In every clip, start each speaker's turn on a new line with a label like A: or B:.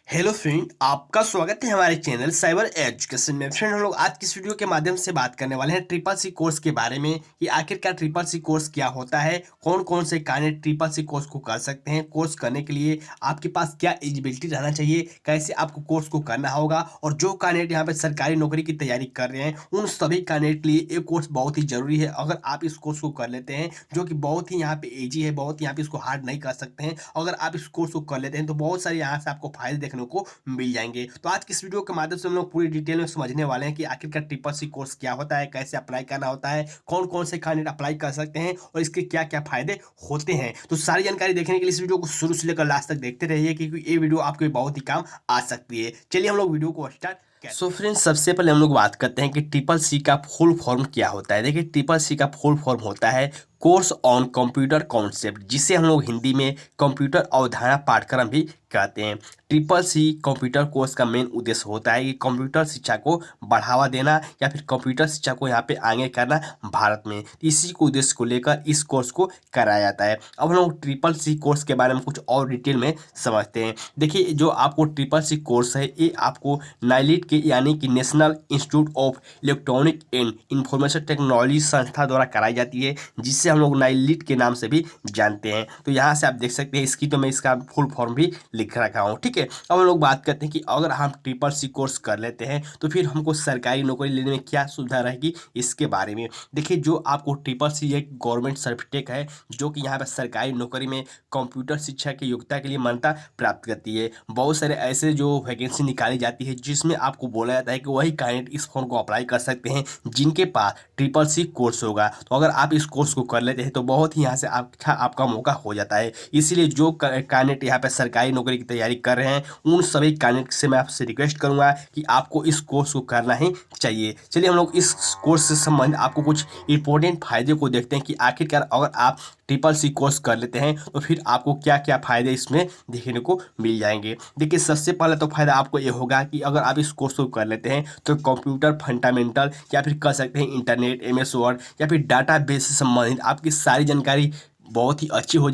A: Hello friend, आपका स्वागत है हमारे चैनल साइबर एजुकेशन में। फ्रेंड, हम लोग आज की इस वीडियो के माध्यम से बात करने वाले हैं ट्रिपल सी कोर्स के बारे में कि आखिरकार ट्रिपल सी कोर्स क्या होता है, कौन कौन से कैंडिडेट ट्रिपल सी कोर्स को कर सकते हैं, कोर्स करने के लिए आपके पास क्या एलिजिबिलिटी रहना चाहिए, कैसे आपको कोर्स को करना होगा। और जो कैंडिडेट यहाँ पे सरकारी नौकरी की तैयारी कर रहे हैं उन सभी कैंडिडेट के लिए ये कोर्स बहुत ही जरूरी है। अगर आप इस कोर्स को कर लेते हैं जो कि बहुत ही यहाँ पे ईजी है, बहुत यहाँ पे इसको हार्ड नहीं कर सकते हैं, अगर आप इस कोर्स को कर लेते हैं तो बहुत सारे यहाँ से आपको फायदे देखने को मिल जाएंगे। तो आज की इस वीडियो के माध्यम से हम लोग पूरी डिटेल में समझने वाले हैं कि आखिरकार ट्रिपल सी कोर्स क्या होता है, कैसे अप्लाई करना होता है, कौन कौन से कैंडिडेट अप्लाई कर सकते हैं और इसके क्या क्या फायदे होते हैं। तो सारी जानकारी देखने के लिए इस वीडियो को शुरू से लेकर लास्ट तक देखते रहिए क्योंकि ये वीडियो आपके बहुत ही काम आ सकती है। चलिए हम लोग वीडियो को स्टार्ट। सो फ्रेंड्स, सबसे पहले हम लोग बात करते हैं कि ट्रिपल सी का फुल फॉर्म क्या होता है। देखिए, ट्रिपल सी का फुल फॉर्म होता है कोर्स ऑन कंप्यूटर कॉन्सेप्ट, जिसे हम लोग हिंदी में कंप्यूटर अवधारणा पाठ्यक्रम भी कहते हैं। ट्रिपल सी कंप्यूटर कोर्स का मेन उद्देश्य होता है कि कंप्यूटर शिक्षा को बढ़ावा देना या फिर कंप्यूटर शिक्षा को यहाँ पे आगे करना भारत में। इसी को उद्देश्य को लेकर इस कोर्स को कराया जाता है। अब हम लोग ट्रिपल सी कोर्स के बारे में कुछ और डिटेल में समझते हैं। देखिए, जो आपको ट्रिपल सी कोर्स है ये आपको नाइलिट के यानी कि national institute of electronic and information technology संस्था द्वारा कराई जाती है, जिससे हम लोग नाइलिट के नाम से भी जानते हैं। तो यहाँ से आप देख सकते हैं, इसकी तो मैं इसका फुल फॉर्म भी लिख रखा हूँ। ठीक है, अब हम लोग बात करते हैं कि अगर हम ट्रिपल सी कोर्स कर लेते हैं तो फिर हमको सरकारी नौकरी लेने में क्या सुविधा रहेगी, इसके बारे में देखिए। जो आपको ट्रिपल सी एक गवर्नमेंट सर्टिफिकेट है जो कि यहाँ पर सरकारी नौकरी में कंप्यूटर शिक्षा की योग्यता के लिए मान्यता प्राप्त करती है। बहुत सारे ऐसे जो वैकेंसी निकाली जाती है जिसमें आपको बोला जाता है कि वही कैंडिडेट इस फॉर्म को अप्लाई कर सकते हैं जिनके पास ट्रिपल सी कोर्स होगा। तो अगर आप इस कोर्स को कर लेते हैं तो बहुत ही यहाँ से अच्छा आपका मौका हो जाता है। इसीलिए जो कैंडिडेट यहाँ पे सरकारी नौकरी की तैयारी कर रहे हैं उन सभी कैंडिडेट से मैं आपसे रिक्वेस्ट करूंगा कि आपको इस कोर्स को करना ही चाहिए। चलिए हम लोग इस कोर्स से संबंधित आपको कुछ इंपॉर्टेंट फायदे को देखते हैं कि आखिरकार अगर आप ट्रिपल सी कोर्स कर लेते हैं तो फिर आपको क्या क्या फायदे इसमें देखने को मिल जाएंगे। देखिए, सबसे पहला तो फायदा आपको ये होगा कि अगर आप इस कोर्स को कर लेते हैं तो कंप्यूटर फंडामेंटल या फिर कह सकते हैं इंटरनेट, एमएस वर्ड या फिर डाटा बेस से संबंधित आपकी सारी जानकारी बहुत ही अच्छी हो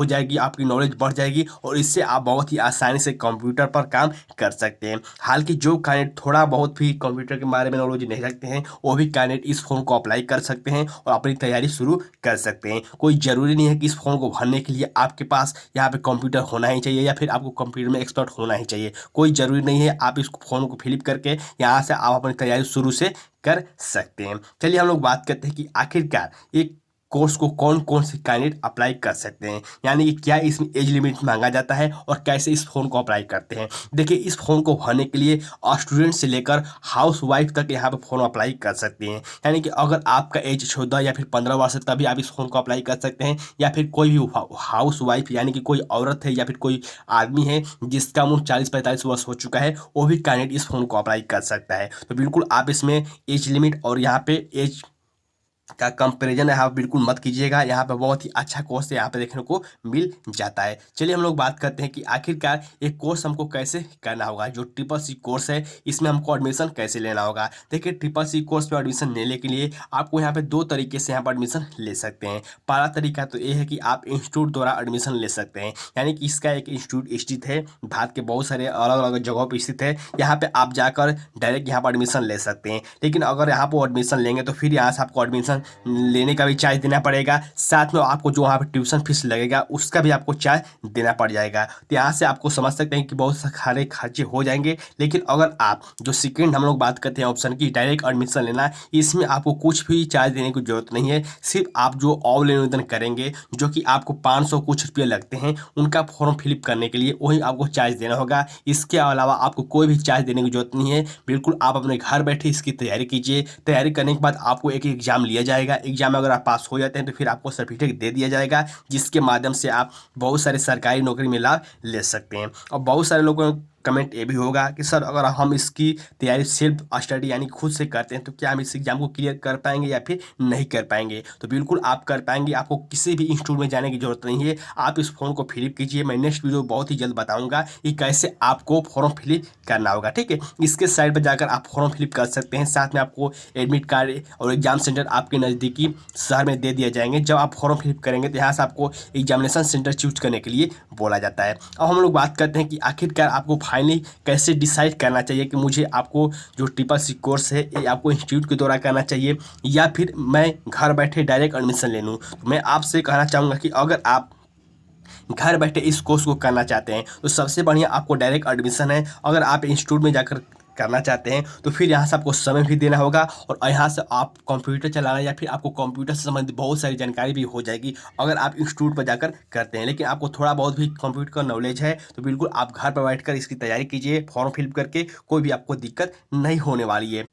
A: जाएगी, आपकी नॉलेज बढ़ जाएगी और इससे आप बहुत ही आसानी से कंप्यूटर पर काम कर सकते हैं। हालांकि जो कैंडिडेट थोड़ा बहुत भी कंप्यूटर के बारे में नॉलेज नहीं रखते हैं वो भी कैंडिडेट इस फॉर्म को अप्लाई कर सकते हैं और अपनी तैयारी शुरू कर सकते हैं। कोई ज़रूरी नहीं है कि इस फॉर्म को भरने के लिए आपके पास यहाँ पे कंप्यूटर होना ही चाहिए या फिर आपको कंप्यूटर में एक्सपर्ट होना ही चाहिए। कोई ज़रूरी नहीं है, आप इस फॉर्म को फिलअप करके यहाँ से आप अपनी तैयारी शुरू से कर सकते हैं। चलिए हम लोग बात करते हैं कि आखिरकार एक कोर्स को कौन कौन से कैंडिडेट अप्लाई कर सकते हैं, यानी कि क्या इसमें एज लिमिट मांगा जाता है और कैसे इस फॉर्म को अप्लाई करते हैं। देखिए, इस फॉर्म को भरने के लिए स्टूडेंट से लेकर हाउस वाइफ तक यहाँ पे फॉर्म अप्लाई कर सकते हैं। यानी कि अगर आपका एज 14 या फिर 15 वर्ष है तभी आप इस फॉर्म को अप्लाई कर सकते हैं, या फिर कोई भी हाउस वाइफ यानी कि कोई औरत है या फिर कोई आदमी है जिसका उम्र 40-45 वर्ष हो चुका है वो भी कैंडिडेट इस फॉर्म को अप्लाई कर सकता है। तो बिल्कुल आप इसमें एज लिमिट और यहाँ पे एज का कंपैरिजन यहाँ बिल्कुल मत कीजिएगा। यहाँ पे बहुत ही अच्छा कोर्स यहाँ पे देखने को मिल जाता है। चलिए हम लोग बात करते हैं कि आखिरकार ये कोर्स हमको कैसे करना होगा। जो ट्रिपल सी कोर्स है इसमें हमको एडमिशन कैसे लेना होगा। देखिए, ट्रिपल सी कोर्स में एडमिशन लेने के लिए आपको यहाँ पे दो तरीके से यहाँ पर एडमिशन ले सकते हैं। पहला तरीका तो ये है कि आप इंस्टीट्यूट द्वारा एडमिशन ले सकते हैं, यानी कि इसका एक इंस्टीट्यूट स्थित है, भारत के बहुत सारे अलग अलग जगहों पर स्थित है। यहाँ पे आप जाकर डायरेक्ट यहाँ पर एडमिशन ले सकते हैं। लेकिन अगर यहाँ पर एडमिशन लेंगे तो फिर यहाँ से आपको एडमिशन लेने का भी चार्ज देना पड़ेगा, साथ में आपको जो वहाँ पर ट्यूशन फीस लगेगा उसका भी आपको चार्ज देना पड़ जाएगा। तो यहाँ से आपको समझ सकते हैं कि बहुत सारे खर्चे हो जाएंगे। लेकिन अगर आप जो सेकेंड हम लोग बात करते हैं ऑप्शन की डायरेक्ट एडमिशन लेना, इसमें आपको कुछ भी चार्ज देने की जरूरत नहीं है। सिर्फ आप जो ऑनलाइन आवेदन करेंगे जो कि आपको 500 कुछ रुपये लगते हैं उनका फॉर्म फिलअप करने के लिए वही आपको चार्ज देना होगा। इसके अलावा आपको कोई भी चार्ज देने की जरूरत नहीं है। बिल्कुल आप अपने घर बैठे इसकी तैयारी कीजिए। तैयारी करने के बाद आपको एक एग्जाम लिया जाएगा। एग्जाम में अगर आप पास हो जाते हैं तो फिर आपको सर्टिफिकेट दे दिया जाएगा, जिसके माध्यम से आप बहुत सारे सरकारी नौकरी में लाभ ले सकते हैं। और बहुत सारे लोगों कमेंट ये भी होगा कि सर अगर हम इसकी तैयारी सेल्फ स्टडी यानी खुद से करते हैं तो क्या हम इस एग्जाम को क्लियर कर पाएंगे या फिर नहीं कर पाएंगे। तो बिल्कुल आप कर पाएंगे, आपको किसी भी इंस्टीट्यूट में जाने की जरूरत नहीं है। आप इस फॉर्म को फिलअप कीजिए। मैं नेक्स्ट वीडियो बहुत ही जल्द बताऊंगा कि कैसे आपको फॉर्म फिलअप करना होगा। ठीक है, इसके साइड पर जाकर आप फॉर्म फिलअप कर सकते हैं। साथ में आपको एडमिट कार्ड और एग्जाम सेंटर आपके नज़दीकी शहर में दे दिए जाएंगे। जब आप फॉर्म फिलअप करेंगे तो यहाँ से आपको एग्जामिनेशन सेंटर चूज करने के लिए बोला जाता है। अब हम लोग बात करते हैं कि आखिरकार आपको फाइनली कैसे डिसाइड करना चाहिए कि मुझे आपको जो ट्रिपल सी कोर्स है ये आपको इंस्टीट्यूट के द्वारा करना चाहिए या फिर मैं घर बैठे डायरेक्ट एडमिशन ले लूँ। तो मैं आपसे कहना चाहूँगा कि अगर आप घर बैठे इस कोर्स को करना चाहते हैं तो सबसे बढ़िया आपको डायरेक्ट एडमिशन है। अगर आप इंस्टीट्यूट में जाकर करना चाहते हैं तो फिर यहाँ से आपको समय भी देना होगा और यहाँ से आप कंप्यूटर चलाना या फिर आपको कंप्यूटर से संबंधित बहुत सारी जानकारी भी हो जाएगी अगर आप इंस्टीट्यूट पर जाकर करते हैं। लेकिन आपको थोड़ा बहुत भी कंप्यूटर का नॉलेज है तो बिल्कुल आप घर पर बैठकर इसकी तैयारी कीजिए, फॉर्म फिल करके कोई भी आपको दिक्कत नहीं होने वाली है।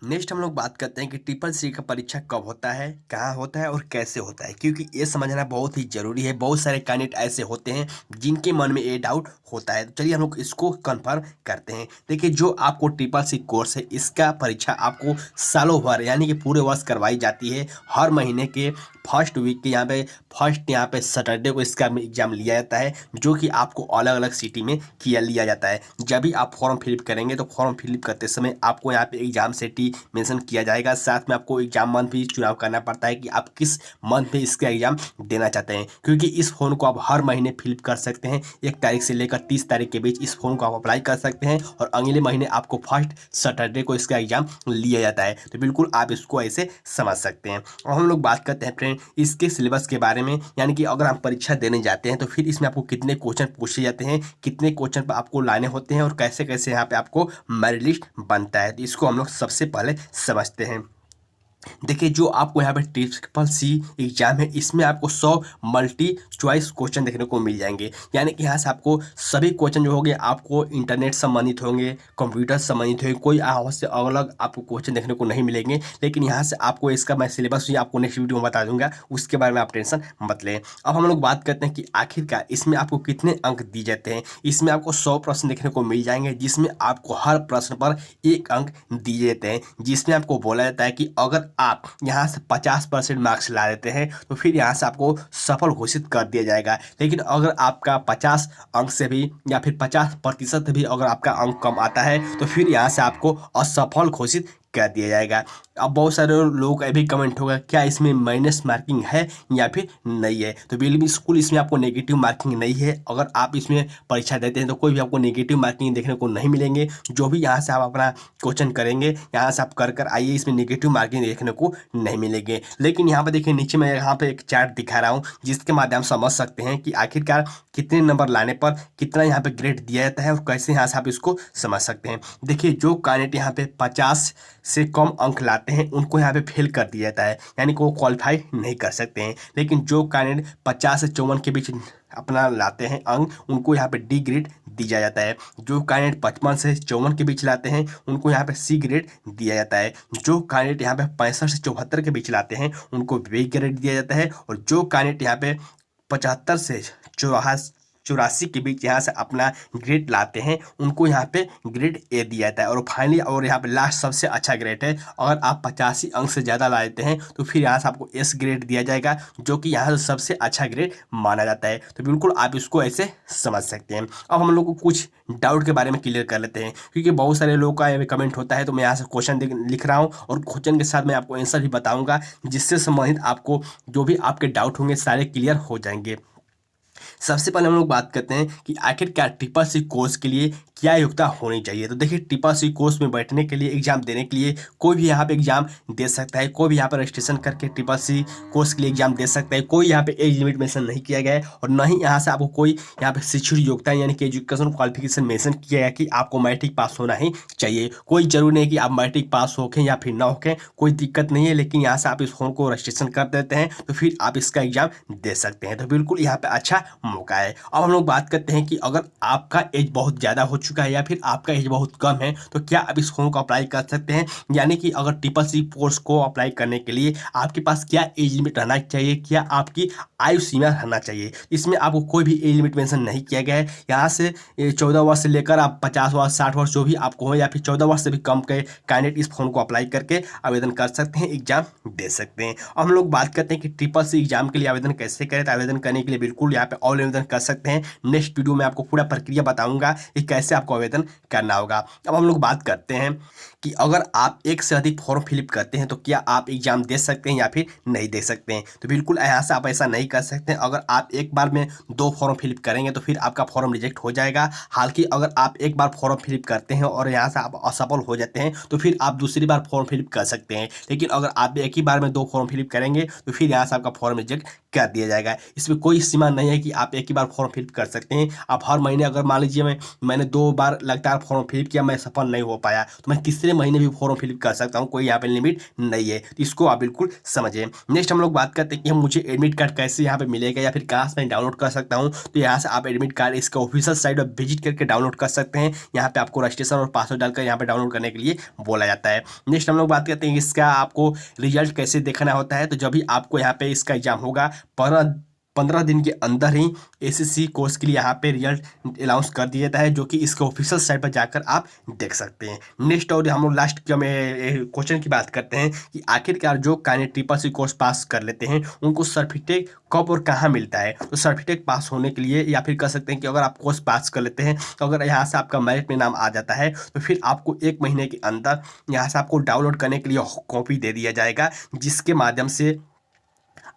A: नेक्स्ट हम लोग बात करते हैं कि ट्रिपल सी का परीक्षा कब होता है, कहाँ होता है और कैसे होता है, क्योंकि ये समझना बहुत ही ज़रूरी है। बहुत सारे कैंडिडेट ऐसे होते हैं जिनके मन में ये डाउट होता है। तो चलिए हम लोग इसको कंफर्म करते हैं। देखिए, जो आपको ट्रिपल सी कोर्स है इसका परीक्षा आपको सालों भर यानी कि पूरे वर्ष करवाई जाती है। हर महीने के फर्स्ट वीक के यहाँ पे सैटरडे को इसका एग्जाम लिया जाता है, जो कि आपको अलग अलग सिटी में लिया जाता है। जब भी आप फॉर्म फिलअप करेंगे तो फॉर्म फिलअप करते समय आपको यहाँ पे एग्जाम सिटी मेंशन किया जाएगा। साथ में आपको एग्जाम मंथ भी चुनाव करना पड़ता है कि आप किस मंथ में इसका एग्जाम देना चाहते हैं, क्योंकि इस फॉर्म को आप हर महीने फिलअप कर सकते हैं। 1 तारीख से लेकर 30 तारीख के बीच इस फॉर्म को आप अप्लाई कर सकते हैं और अगले महीने आपको फर्स्ट सैटरडे को इसका एग्जाम लिया जाता है। तो बिल्कुल आप इसको ऐसे समझ सकते हैं। और हम लोग बात करते हैं फ्रेंड इसके सिलेबस के बारे में, यानी कि अगर आप परीक्षा देने जाते हैं तो फिर इसमें आपको कितने क्वेश्चन पूछे जाते हैं, कितने क्वेश्चन पर आपको लाने होते हैं और कैसे कैसे यहाँ पे आपको मेरिट लिस्ट बनता है। तो इसको हम लोग सबसे पहले समझते हैं। देखिए, जो आपको यहाँ पे ट्रिपल सी एग्जाम है इसमें आपको 100 मल्टी चॉइस क्वेश्चन देखने को मिल जाएंगे। यानी कि यहाँ से आपको सभी क्वेश्चन जो होंगे आपको इंटरनेट संबंधित होंगे, कंप्यूटर संबंधित होंगे, कोई से अलग आपको क्वेश्चन देखने को नहीं मिलेंगे। लेकिन यहाँ से आपको इसका मैं सिलेबस ही आपको नेक्स्ट वीडियो में बता दूंगा, उसके बारे में आप टेंशन मत लें। अब हम लोग बात करते हैं कि आखिरकार इसमें आपको कितने अंक दिए जाते हैं। इसमें आपको 100 प्रश्न देखने को मिल जाएंगे, जिसमें आपको हर प्रश्न पर 1 अंक दिए जाते हैं। जिसमें आपको बोला जाता है कि अगर आप यहाँ से 50% मार्क्स ला देते हैं तो फिर यहाँ से आपको सफल घोषित कर दिया जाएगा। लेकिन अगर आपका 50 अंक से भी या फिर 50% भी अगर आपका अंक कम आता है तो फिर यहाँ से आपको असफल घोषित कर दिया जाएगा। अब बहुत सारे लोगों का भी कमेंट होगा क्या इसमें माइनस मार्किंग है या फिर नहीं है। तो बिल्कुल इसमें आपको नेगेटिव मार्किंग नहीं है। अगर आप इसमें परीक्षा देते हैं तो कोई भी आपको नेगेटिव मार्किंग देखने को नहीं मिलेंगे। जो भी यहाँ से आप अपना क्वेश्चन करेंगे यहाँ से आप कर आइए, इसमें नेगेटिव मार्किंग देखने को नहीं मिलेंगे। लेकिन यहाँ पर देखिए, नीचे मैं यहाँ पे एक चार्ट दिखा रहा हूँ जिसके माध्यम से समझ सकते हैं कि आखिरकार कितने नंबर लाने पर कितना यहाँ पे ग्रेड दिया जाता है और कैसे यहाँ से आप इसको समझ सकते हैं। देखिए, जो कैंडिडेट यहाँ पे 50 से कम अंक लाते हैं उनको यहाँ पे फेल कर दिया जाता है, यानी कि वो क्वालिफाई नहीं कर सकते हैं। लेकिन जो कैंडिडेट 50 से 54 के बीच अपना लाते हैं अंक, उनको यहाँ पे डी ग्रेड दिया जाता है। जो कैंडिडेट 55 से 54 के बीच लाते हैं उनको यहाँ पे सी ग्रेड दिया जाता है। जो कैंडिडेट यहाँ पे 65 से 74 के बीच लाते हैं उनको बी ग्रेड दिया जाता है। और जो कैंडिडेट यहाँ पे 75 से 84 के बीच यहाँ से अपना ग्रेड लाते हैं उनको यहाँ पे ग्रेड ए दिया जाता है। और फाइनली और यहाँ पे लास्ट सबसे अच्छा ग्रेड है, अगर आप 85 अंक से ज़्यादा ला देते हैं तो फिर यहाँ से आपको एस ग्रेड दिया जाएगा, जो कि यहाँ से सबसे अच्छा ग्रेड माना जाता है। तो बिल्कुल आप इसको ऐसे समझ सकते हैं। अब हम लोग को कुछ डाउट के बारे में क्लियर कर लेते हैं, क्योंकि बहुत सारे लोगों का कमेंट होता है। तो मैं यहाँ से क्वेश्चन लिख रहा हूँ और क्वेश्चन के साथ मैं आपको आंसर भी बताऊँगा, जिससे संबंधित आपको जो भी आपके डाउट होंगे सारे क्लियर हो जाएंगे। सबसे पहले हम लोग बात करते हैं कि आखिरकार ट्रिपल सी कोर्स के लिए क्या योग्यता होनी चाहिए। तो देखिए, ट्रिपल सी कोर्स में बैठने के लिए, एग्जाम देने के लिए कोई भी यहाँ पे एग्जाम दे सकता है। कोई भी यहाँ पर रजिस्ट्रेशन करके ट्रिपल सी कोर्स के लिए एग्जाम दे सकता है। कोई यहाँ पे एज लिमिट मेंशन नहीं किया गया है और न ही यहाँ से आपको कोई यहाँ पे शिक्षण योग्यता यानी कि एजुकेशन क्वालिफिकेशन मेंशन किया गया कि आपको मैट्रिक पास होना ही चाहिए। कोई जरूरी नहीं कि आप मैट्रिक पास होखें या फिर ना होखें, कोई दिक्कत नहीं है। लेकिन यहाँ से आप इस फॉर्म को रजिस्ट्रेशन कर देते हैं तो फिर आप इसका एग्जाम दे सकते हैं। तो बिल्कुल यहाँ पे अच्छा मौका है। अब हम लोग बात करते हैं कि अगर आपका एज बहुत ज़्यादा हो चुका है या फिर आपका एज बहुत कम है तो क्या आप इस फॉर्म को अप्लाई कर सकते हैं। यानी कि अगर ट्रिपल सी कोर्स को अप्लाई करने के लिए आपके पास क्या एज लिमिट रहना चाहिए, क्या आपकी आयु सीमा रहना चाहिए। इसमें आपको कोई भी एज लिमिट मेंशन नहीं किया गया है। यहाँ से 14 वर्ष से लेकर आप 50 वर्ष 60 वर्ष जो भी आपको हो या फिर 14 वर्ष से भी कम के कैंडिडेट इस फॉर्म को अप्लाई करके आवेदन कर सकते हैं, एग्जाम दे सकते हैं। अब हम लोग बात करते हैं कि ट्रिपल सी एग्जाम के लिए आवेदन कैसे करें। तो आवेदन करने के लिए बिल्कुल यहाँ पे ऑनलाइन आवेदन कर सकते हैं। नेक्स्ट वीडियो में आपको पूरा प्रक्रिया बताऊंगा कि कैसे आपको आवेदन करना होगा। अब हम लोग बात करते हैं कि अगर आप एक से अधिक फॉर्म फिलअप करते हैं तो क्या आप एग्जाम दे सकते हैं या फिर नहीं दे सकते हैं। तो बिल्कुल यहाँ से आप ऐसा नहीं कर सकते हैं। अगर आप एक बार में 2 फॉर्म फिलअप करेंगे तो फिर आपका फॉर्म रिजेक्ट हो जाएगा। हालांकि अगर आप एक बार फॉर्म फिलअप करते हैं और यहाँ से आप असफल हो जाते हैं तो फिर आप दूसरी बार फॉर्म फिलअप कर सकते हैं। लेकिन अगर आप एक ही बार में 2 फॉर्म फिलअप करेंगे तो फिर यहाँ से आपका फॉर्म रिजेक्ट कर दिया जाएगा। इसमें कोई सीमा नहीं है कि आप एक ही बार फॉर्म फिलअप कर सकते हैं। आप हर महीने, अगर मान लीजिए मैंने 2 बार लगातार फॉर्म फिलअप किया, मैं सफल नहीं हो पाया, तो मैं तीसरे महीने भी फॉर्म फिलअप कर सकता हूँ। कोई यहाँ पे लिमिट नहीं है, तो इसको आप बिल्कुल समझें। नेक्स्ट हम लोग बात करते हैं कि मुझे एडमिट कार्ड कैसे यहाँ पे मिलेगा या फिर कहाँ से मैं डाउनलोड कर सकता हूँ। तो यहाँ से आप एडमिट कार्ड इसका ऑफिशियल साइट पर विजिट करके डाउनलोड कर सकते हैं। यहाँ पे आपको रजिस्ट्रेशन और पासवर्ड डालकर यहाँ पे डाउनलोड करने के लिए बोला जाता है। नेक्स्ट हम लोग बात करते हैं कि इसका आपको रिजल्ट कैसे देखना होता है। तो जब भी आपको यहाँ पे इसका एग्जाम होगा, 15 दिन के अंदर ही एसएससी कोर्स के लिए यहाँ पे रिजल्ट अनाउंस कर दिया जाता है, जो कि इसके ऑफिशियल साइट पर जाकर आप देख सकते हैं। नेक्स्ट और हम लोग लास्ट में क्वेश्चन की बात करते हैं कि आखिरकार जो कैंडिडेट ट्रिपल कोर्स पास कर लेते हैं उनको सर्टिफिकेट कब और कहाँ मिलता है। तो सर्टिफिकेट पास होने के लिए, या फिर कह सकते हैं कि अगर आप कोर्स पास कर लेते हैं तो अगर यहाँ से आपका मेरिट में नाम आ जाता है तो फिर आपको 1 महीने के अंदर यहाँ से आपको डाउनलोड करने के लिए कॉपी दे दिया जाएगा, जिसके माध्यम से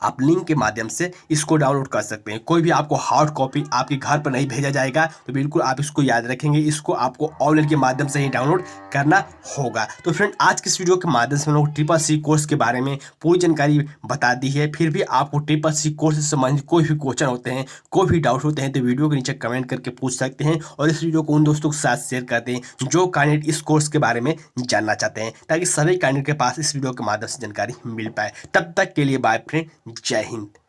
A: आप लिंक के माध्यम से इसको डाउनलोड कर सकते हैं। कोई भी आपको हार्ड कॉपी आपके घर पर नहीं भेजा जाएगा। तो बिल्कुल आप इसको याद रखेंगे, इसको आपको ऑनलाइन के माध्यम से ही डाउनलोड करना होगा। तो फ्रेंड, आज के इस वीडियो के माध्यम से हम लोग ट्रिपल कोर्स के बारे में पूरी जानकारी बता दी है। फिर भी आपको ट्रिपल कोर्स से संबंधित कोई भी क्वेश्चन होते हैं, कोई भी डाउट होते हैं, तो वीडियो के नीचे कमेंट करके पूछ सकते हैं। और इस वीडियो को उन दोस्तों के साथ शेयर कर दें जो कैंडिडेट इस कोर्स के बारे में जानना चाहते हैं, ताकि सभी कैंडिडेट के पास इस वीडियो के माध्यम से जानकारी मिल पाए। तब तक के लिए बाय फ्रेंड, जय हिंद।